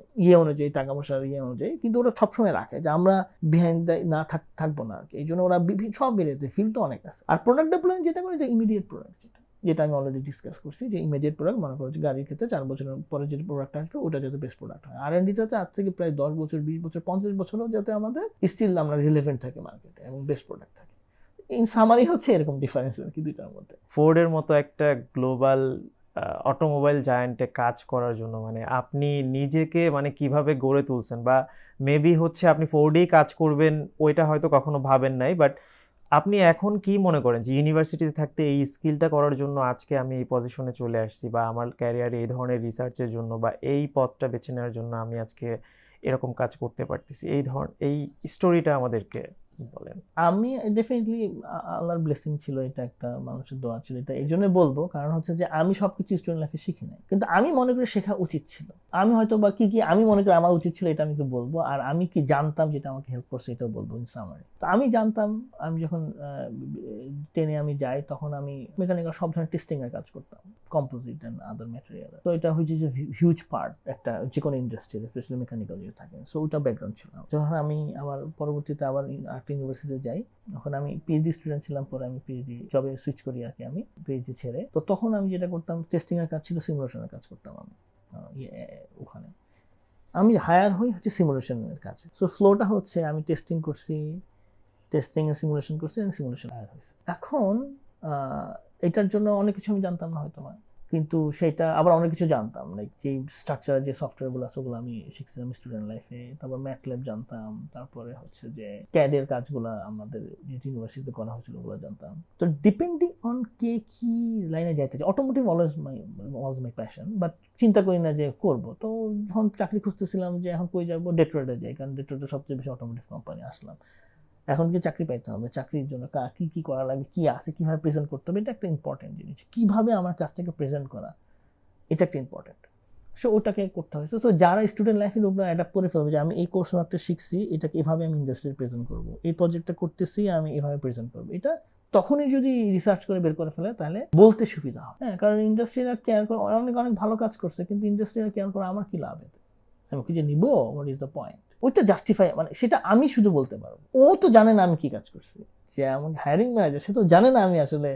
[SPEAKER 2] অনুযায়ী, টাকা পয়সার অনুযায়ী, কিন্তু ওরা সবসময় রাখে যে আমরা বিহাইন্ড না থাকবো না আর কি। এই জন্য ওরা সব বেরিয়েছে, ফিল্ড তো অনেক আছে। আর প্রোডাক্ট ডেভেলপমেন্ট যেটা করে, এটা ইমিডিয়েট প্রোডাক্ট, যেটা আমি অলরেডি ডিসকাস করছি, যে ইমিডিয়েট প্রোডাক্ট, মনে করো যে গাড়ির ক্ষেত্রে 4 বছরের পরে যে প্রোডাক্ট আসবে ওটা যাতে বেস্ট প্রোডাক্ট হয়। R&Dটাতে আজ থেকে প্রায় 10 বছর, 20 বছর, 50 বছরও যাতে আমাদের স্টিল আমরা রিলেভেন্ট থাকে মার্কেটে এবং বেস্ট প্রোডাক্ট থাকে। ইন সামারি হচ্ছে এরকম ডিফারেন্স আর কি দুইটার মধ্যে।
[SPEAKER 1] ফোর্ডের মতো একটা গ্লোবাল অটোমোবাইল জায়ান্টে কাজ করার জন্য মানে আপনি নিজেকে মানে কিভাবে গড়ে তুলছেন, বা মেবি হচ্ছে আপনি ফোর্ডেই কাজ করবেন ওইটা হয়তো কখনো ভাবেন নাই, বাট আপনি এখন কি মনে করেন যে ইউনিভার্সিটিতে থাকতে এই স্কিলটা করার জন্য আজকে আমি এই পজিশনে চলে আসছি, বা আমার ক্যারিয়ারে এই ধরনের রিসার্চের জন্য বা এই পথটা বেছে নেওয়ার জন্য আমি আজকে এরকম কাজ করতে পারতেছি, এই স্টোরিটা আমাদেরকে বলেন।
[SPEAKER 2] আমি ডেফিনেটলি আল্লাহর ব্লেসিং ছিল, এটা একটা মানুষের দোয়া ছিল, এটা এই জন্য বলবো কারণ হচ্ছে যে আমি সবকিছু স্টুডেন্ট লাইফে শিখি নাই, কিন্তু আমি মনে করি শেখা উচিত ছিল। আমি হয়তো বা কি কি আমি মনে করি আমার উচিত ছিল এটা আমি একটু বলবো, আর আমি কি জানতাম যেটা আমাকে হেল্প করছে এটাও বলবো ইন সামারি। তো আমি জানতাম, আমি যখন 10-এ আমি যাই তখন আমি মেকানিক্যাল সব ধরনের টেস্টিং এর কাজ করতাম, কম্পোজিট এন্ড আদার ম্যাটেরিয়াল। তো এটা হচ্ছে যে হিউজ পার্ট একটা যে কোনো ইন্ডাস্ট্রি, স্পেশালি মেকানিক্যাল যে থাকে, সো ওইটা ব্যাকগ্রাউন্ড ছিল। যখন আমি আবার পরবর্তীতে আবার একটা ইউনিভার্সিটিতে যাই, তখন আমি পিএইচডি স্টুডেন্ট ছিলাম, পরে আমি পিএইচডি জবে সুইচ করি আর কি, আমি পিএইচডি ছেড়ে। তো তখন আমি যেটা করতাম টেস্টিং এর কাজ ছিল, সিমুলেশনের কাজ করতাম আমি ওখানে। আমি হায়ার হই হচ্ছে সিমুলেশনের কাছে। সো ফ্লোটা হচ্ছে আমি টেস্টিং করছি, টেস্টিং এ সিমুলেশন করছি, সিমুলেশন হায়ার হয়েছে। এখন এটার জন্য অনেক কিছু আমি জানতাম না হয়তো না, কিন্তু সেটা আবার অনেক কিছু জানতাম, লাইক যে স্ট্রাকচার যে সফটওয়্যারগুলো আছে ওগুলো আমি শিখছিলাম স্টুডেন্ট লাইফে। তারপর ম্যাটল্যাব জানতাম, তারপরে হচ্ছে যে ক্যাডের কাজগুলো আমাদের যে ইউনিভার্সিটিতে করা হয়েছিল ওগুলো জানতাম। তো ডিপেন্ডিং অন কে কি লাইনে যাইতে চাই, automotive always my passion, but চিন্তা করি না যে করব। তো যখন চাকরি খুঁজতেছিলাম যে এখন কই যাবো, ডেট্রয়েটে যাই, কারণ ডেট্রয়েটে সবচেয়ে বেশি অটোমোটিভ কোম্পানি। আসলাম, এখন কি চাকরি পাইতে হবে, চাকরির জন্য কি কি করা লাগবে, কি আছে, কিভাবে প্রেজেন্ট করতে হবে, এটা একটা ইম্পর্টেন্ট জিনিস। কিভাবে আমার কাজটাকে প্রেজেন্ট করা, এটা একটা ইম্পর্টেন্ট। সো ওটাকে করতে হয়েছে। তো যারা স্টুডেন্ট লাইফের উপরে অ্যাডাপ্ট করে ফেলবে যে আমি এই কোর্স একটা শিখছি, এটাকে এভাবে আমি ইন্ডাস্ট্রি প্রেজেন্ট করবো, এই প্রজেক্টটা করতেছি আমি এভাবে প্রেজেন্ট করবো, এটা তখনই যদি রিসার্চ করে বের করে ফেলে তাহলে বলতে সুবিধা হয়। হ্যাঁ, কারণ ইন্ডাস্ট্রিরা কেয়ার করে, অনেক অনেক ভালো কাজ করছে, কিন্তু ইন্ডাস্ট্রিরা কেয়ার করে আমার কি লাভ, এতে আমি কি যে নিবো, হোয়াট ইজ দ্য পয়েন্ট, ওইটা জাস্টিফাই মানে সেটা আমি শুধু বলতে পারবো। ও তো জানে না আমি কি কাজ করছি, সে এমন হায়ারিং ম্যানেজার, সে তো জানে না আমি আসলে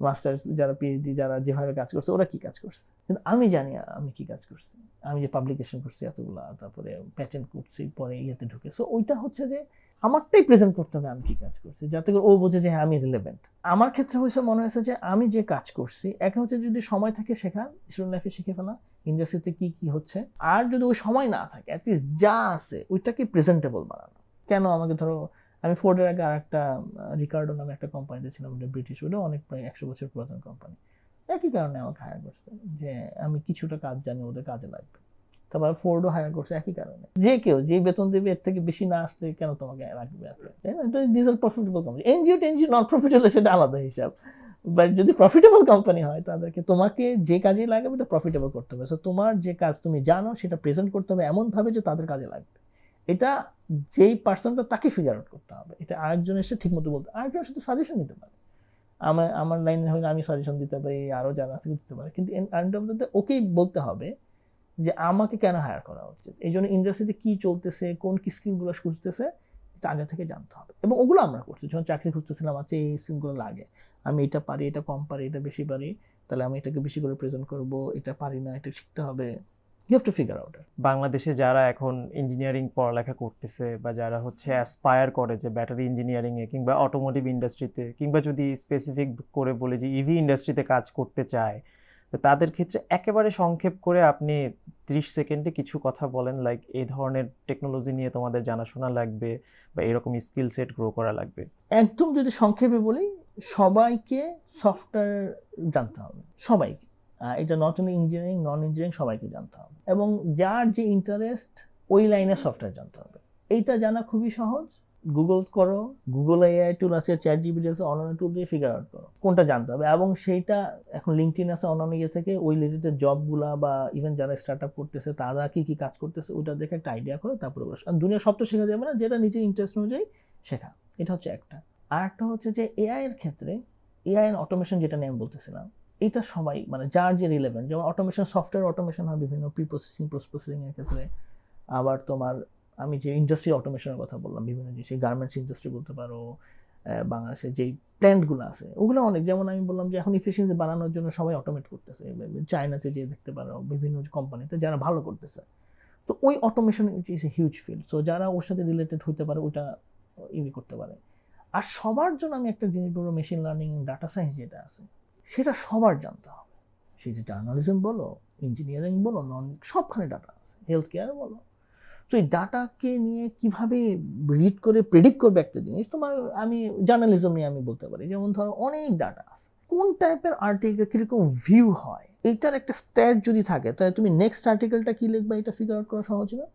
[SPEAKER 2] মাস্টার্স যারা পিএইচডি যারা যেভাবে কাজ করছে ওরা কি কাজ করছে, কিন্তু আমি জানি আমি কি কাজ করছি। আমি যে পাবলিকেশন করছি এতগুলা, তারপরে প্যাটেন্ট করছি, পরে ইয়েতে ঢুকে, সো ওইটা হচ্ছে যে আমারটাই প্রেজেন্ট করতে হবে আমি কি কাজ করছি, যাতে করে ও বোঝে যে হ্যাঁ আমি রিলেভেন্ট। আমার ক্ষেত্রে হয়েছে মনে হয়েছে যে আমি যে কাজ করছি, একে হচ্ছে যদি সময় থাকে শেখা, স্টুডেন্ট লাইফে শিখে ফেলা ইন্ডাস্ট্রিতে কি কি হচ্ছে, আর যদি ওই সময় না থাকে অ্যাটলিস্ট যা আছে ওইটাকে প্রেজেন্টেবল বানানো। কেন আমাকে ধরো আমি ফোর্ডের আগে আর একটা রিকার্ডো নামে একটা কোম্পানিতে ছিলাম, ওটা ব্রিটিশ, ওটা অনেক প্রায় 100 বছর পুরাতন কোম্পানি। একই কারণে আমাকে হায়ার করছে যে আমি কিছুটা কাজ জানি, ওদের কাজে লাগবে। তারপর ফোর্ডও হায়ার করছে একই কারণে, যে কেউ যে বেতন দেবে এর থেকে বেশি না আসলে কেন তোমাকে রাখবে, তাই না? এটা these are profitable company. NGO টেনজিও নট প্রফিটেবল সেটা আলাদা হিসাব, বাট যদি প্রফিটেবল কোম্পানি হয় তাদেরকে তোমাকে যে কাজে লাগবে এটা প্রফিটেবল করতে হবে। সো তোমার যে কাজ তুমি জানো সেটা প্রেজেন্ট করতে হবে এমনভাবে যে তাদের কাজে লাগবে। এটা যেই পার্সনটা তাকে ফিগার আউট করতে হবে, এটা আরেকজন এসে ঠিক মতো বলতে, আরেকজনের সাথে সাজেশন দিতে পারে, আমার লাইনে হলে আমি সাজেশন দিতে পারি, আরও যারা আছে দিতে পারে, কিন্তু ওকেই বলতে হবে যে আমাকে কেন হায়ার করা উচিত, এই জন্য ইন্ডাস্ট্রিতে কী চলতেছে, কোন কি স্কিলগুলো খুঁজতেছে, এটা আগে থেকে জানতে হবে। এবং ওগুলো আমরা করছি, যখন চাকরি খুঁজতেছিলাম আছে এই স্কিলগুলো লাগে, আমি এটা পারি, এটা কম পারি, এটা বেশি পারি, তাহলে আমি এটাকে বেশি করে প্রেজেন্ট করবো, এটা পারি না, এটা শিখতে হবে, you have to figure out.
[SPEAKER 1] বাংলাদেশে যারা এখন ইঞ্জিনিয়ারিং পড়ালেখা করতেছে বা যারা হচ্ছে অ্যাসপায়ার করে যে ব্যাটারি ইঞ্জিনিয়ারিংয়ে কিংবা অটোমোটিভ ইন্ডাস্ট্রিতে, কিংবা যদি স্পেসিফিক করে বলে যে ইভি ইন্ডাস্ট্রিতে কাজ করতে চায়, তো তাদের ক্ষেত্রে একেবারে সংক্ষেপ করে আপনি 30 সেকেন্ডে কিছু কথা বলেন, লাইক এই ধরনের টেকনোলজি নিয়ে তোমাদের জানাশোনা লাগবে বা এরকম স্কিল সেট গ্রো করা লাগবে।
[SPEAKER 2] একদম যদি সংক্ষেপে বলি, সবাইকে সফটওয়্যার জানতে হবে, সবাইকে। এটা not only engineering, non engineering সবাইকে জানতে হবে, এবং যার যে ইন্টারেস্ট ওই লাইনে সফটওয়্যার জানতে হবে। এইটা জানা খুবই সহজ, গুগল করো, গুগল এআই টুল আছে, চ্যাট জিপিটি আছে, অন্যান্য টুল দিয়ে ফিগার আউট করো কোনটা জানতে হবে। এবং সেইটা এখন লিঙ্কডইন আছে, অন্যান্য ইয়ে থেকে ওই রিলেটেড জবগুলা বা ইভেন যারা স্টার্ট আপ করতেছে তারা কি কি কাজ করতেছে ওইটা দেখে একটা আইডিয়া করো, তারপরে দুনিয়া সব তো শেখা যাবে না, যেটা নিজের ইন্টারেস্ট অনুযায়ী শেখা, এটা হচ্ছে একটা। আর একটা হচ্ছে যে এআই এর ক্ষেত্রে, এআই এর অটোমেশন যেটা নিয়ে আমি বলতেছিলাম, এটা সবাই মানে যার যে রিলেভেন্ট, যেমন অটোমেশন, সফটওয়্যার অটোমেশন হয় বিভিন্ন প্রি প্রসেসিং, পোস্ট প্রসেসিং এর ক্ষেত্রে। আবার তোমার আমি যে ইন্ডাস্ট্রি অটোমেশনের কথা বললাম, বিভিন্ন জিনিস, গার্মেন্টস ইন্ডাস্ট্রি বলতে পারো, বাংলাদেশে যেই প্ল্যান্টগুলো আছে ওগুলো অনেক, যেমন আমি বললাম যে এখন ইফিসিয়েন্সি বাড়ানোর জন্য সবাই অটোমেট করতেছে, চায়নাতে যে দেখতে পারো বিভিন্ন কোম্পানিতে যারা ভালো করতেছে, তো ওই automation is a huge field. So যারা ওর সাথে রিলেটেড হতে পারে ওটা ইউজ করতে পারে। আর সবার জন্য আমি একটা জিনিস বলবো, মেশিন লার্নিং, ডাটা সায়েন্স যেটা আছে সেটা সবার জানতে হবে। সেটা জার্নালিজম বলো, ইঞ্জিনিয়ারিং বলো, সবখানে ডাটা আছে, হেলথ কেয়ার বলো। তো এই ডাটাকে নিয়ে কিভাবে রিড করে প্রেডিক্ট করবে একটা জিনিস, তোমার আমি জার্নালিজম নিয়ে আমি বলতে পারি, যেমন ধরো অনেক ডাটা আছে, কোন টাইপের আর্টিকেল কিরকম ভিউ হয়, এইটার একটা স্ট্যাট যদি থাকে তাহলে তুমি নেক্সট আর্টিকেলটা কি লিখবা এটা ফিগার আউট করা সহজ না?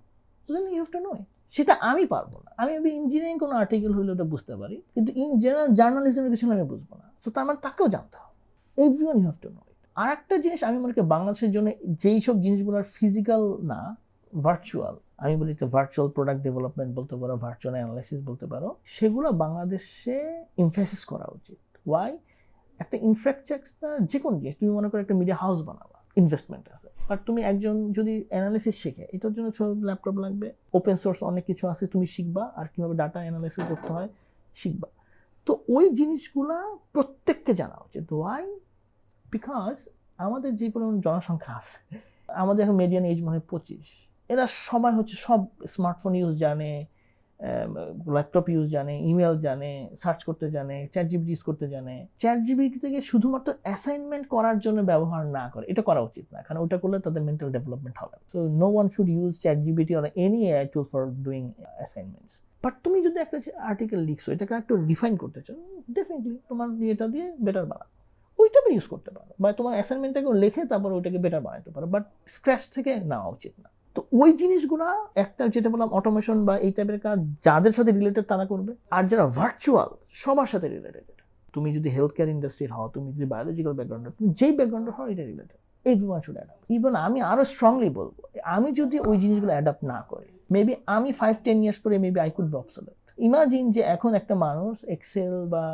[SPEAKER 2] So then you have to know it. সেটা আমি পারবো না, আমি ইঞ্জিনিয়ারিং কোনো আর্টিকেল হলে ওটা বুঝতে পারি, কিন্তু ইন জেনারেল জার্নালিজমের কিছু আমি বুঝবো না। সো তার মানে তাকেও জানতে হবে, everyone you have to know it. আর একটা জিনিস আমি মনে করি বাংলাদেশের জন্য যেই সব জিনিসগুলোর ফিজিক্যাল না, ভার্চুয়াল, আমি বলি তো ভার্চুয়াল প্রোডাক্ট ডেভেলপমেন্ট বলতে পারো, ভার্চুয়াল অ্যানালাইসিস বলতে পারো, সেগুলো বাংলাদেশে ইমফেসিস করা উচিত। ওয়াই? একটা ইনফ্রাস্ট্রাকচার, যে কোনো জিনিস তুমি মনে করো একটা মিডিয়া হাউস বানাবা, ইনভেস্টমেন্ট আছে, বাট তুমি একজন যদি অ্যানালাইসিস শেখে, এটার জন্য ল্যাপটপ লাগবে, ওপেন সোর্স অনেক কিছু আছে, তুমি শিখবা, আর কিভাবে ডাটা অ্যানালাইসিস করতে হয় শিখবা। তো ওই জিনিসগুলা প্রত্যেককে জানা উচিত। ওয়াই? বিকজ আমাদের যে পরিমাণ জনসংখ্যা আছে, আমাদের এখন মিডিয়ান এজ মনে হয় 25, এরা সবাই হচ্ছে সব স্মার্টফোন ইউজ জানে, ল্যাপটপ ইউজ জানে, ইমেল জানে, সার্চ করতে জানে, চ্যাট জিপিটি ইউজ করতে জানে। চ্যাট জিপিটি থেকে শুধুমাত্র অ্যাসাইনমেন্ট করার জন্য ব্যবহার না করে, এটা করা উচিত না, কারণ ওটা করলে তাদের মেন্টাল ডেভেলপমেন্ট হবে। So no one should use chat GPT or any AI tool for doing assignments. But তুমি যদি একটা আর্টিকেল লিখছো, এটাকে একটু রিফাইন করতে চাও, ডেফিনেটলি তোমার এটা দিয়ে বেটার বানাও, ওইটা ইউজ করতে পারো, বা তোমার অ্যাসাইনমেন্টটাকে লিখে তারপর ওইটাকে বেটার বানাতে পারো, বাট স্ক্র্যাচ থেকে নেওয়া উচিত না। তো ওই জিনিসগুলা একটা যেটা বললাম অটোমেশন বা এই টাইপের কাজ যাদের সাথে রিলেটেড তারা করবে, আর যারা ভার্চুয়াল সবার সাথে রিলেটেড। তুমি যদি হেলথ কেয়ার ইন্ডাস্ট্রির হও, তুমি যদি বায়োলজিক্যাল ব্যাকগ্রাউন্ডের, তুমি যেই ব্যাকগ্রাউন্ডের হও, এটা related, everyone should adapt. Even আমি আরো স্ট্রংলি বলবো, আমি যদি ওই জিনিসগুলো অ্যাডাপ্ট না করি, মেবি আমি 5-10 ইয়ার্স পরে maybe I could be obsolete. Imagine যে এখন একটা মানুষ এক্সেল বা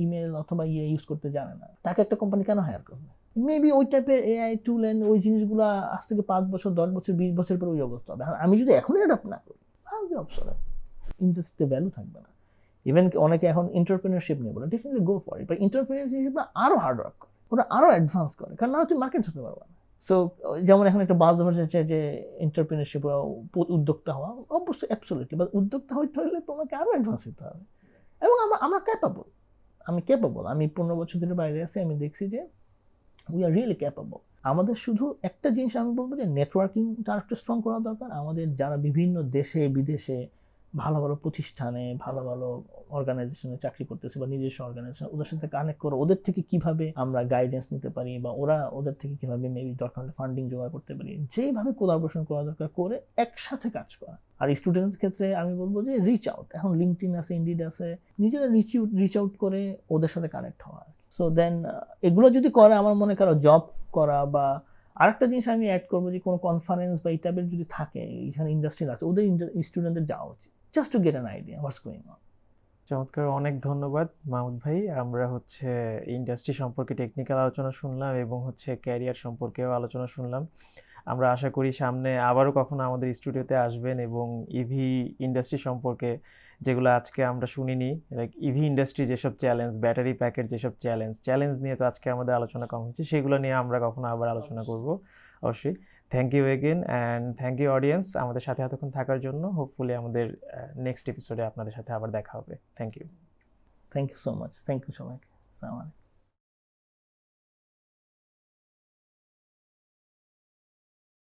[SPEAKER 2] ইমেল অথবা ইউজ করতে জানে না, তাকে একটা কোম্পানি কেন হায়ার করবে? মেবি ওই টাইপের এআই টুল এন্ড ওই জিনিসগুলো আজ থেকে 5 বছর, 10 বছর, 20 বছর পরে ওই অবস্থা হবে। আমি যদি এখনই অ্যাডাপ্ট না করি, অবসোলেট, ইন্ডাস্ট্রিতে ভ্যালু থাকবে না। ইভেন অনেকে এখন এন্টারপ্রেনারশিপ নিয়ে বলে, definitely go for it, but এন্টারপ্রেনারশিপটা আরো হার্ড ওয়ার্ক করে, ওরা আরো অ্যাডভান্স করে, কারণ না তুমি মার্কেট হতে পারবে না। সো যেমন এখন একটা বাজ ধরে যাচ্ছে যে এন্টারপ্রেনারশিপ, উদ্যোক্তা হওয়া, অবশ্যই অ্যাবসলিউটলি, বাট উদ্যোক্তা হইতে হলে তোমাকে আরো অ্যাডভান্স হতে হবে। এবং আমরা ক্যাপাবল, আমি 15 বছর ধরে বাইরে আছি, আমি দেখছি যে উই আর রিয়েলি ক্যাপাবল। আমাদের শুধু একটা জিনিস আমি বলবো যে নেটওয়ার্কিংটা আরেকটু স্ট্রং করা দরকার। আমাদের যারা বিভিন্ন দেশে বিদেশে ভালো ভালো প্রতিষ্ঠানে, ভালো ভালো অর্গানাইজেশনে চাকরি করতেছে বা নিজস্ব অর্গানাইজেশন, ওদের সাথে কানেক্ট করে ওদের থেকে কিভাবে আমরা গাইডেন্স নিতে পারি, বা ওদের থেকে কিভাবে মেবি দরকার হলে ফান্ডিং জোগাড় করতে পারি, যেভাবে কোলাবোরেশন করা দরকার করে একসাথে কাজ করা। আর স্টুডেন্টদের ক্ষেত্রে আমি বলবো যে রিচ আউট, এখন লিঙ্কডইন আছে, ইনডিড আছে, নিজেরা রিচ আউট করে ওদের সাথে কানেক্ট হওয়া। সো দেন এগুলো যদি করে, আমার মনে করো জব করা, বা আরেকটা জিনিস আমি অ্যাড করবো যে কোনো কনফারেন্স বা এই টাইপের যদি থাকে, এখানে ইন্ডাস্ট্রির আছে, ওদের স্টুডেন্টদের যাওয়া উচিত, just to get an idea what's going on.
[SPEAKER 1] চমৎকার, অনেক ধন্যবাদ মাহমুদ ভাই। আমরা ইন্ডাস্ট্রি সম্পর্কে টেকনিক্যাল আলোচনা শুনলাম এবং ক্যারিয়ার সম্পর্কেও আলোচনা শুনলাম। আমরা আশা করি সামনে আবারও কখনো আমাদের স্টুডিওতে আসবেন এবং ইভি ইন্ডাস্ট্রি সম্পর্কে, যেগুলো আজকে আমরা শুনিনি, লাইক ইভি ইন্ডাস্ট্রি যেসব চ্যালেঞ্জ, ব্যাটারি প্যাকের যেসব চ্যালেঞ্জ নিয়ে তো আজকে আমাদের আলোচনা কম হচ্ছে, সেগুলো নিয়ে আমরা কখনো আবার আলোচনা করব অবশ্যই। Thank you again, and thank you audience আমাদের সাথে এতক্ষণ থাকার জন্য। হোপফুলি আমাদের নেক্সট এপিসোডে আপনাদের সাথে আবার দেখা হবে। Thank you
[SPEAKER 2] so much, thank you সবাইকে। আসসালামু আলাইকুম।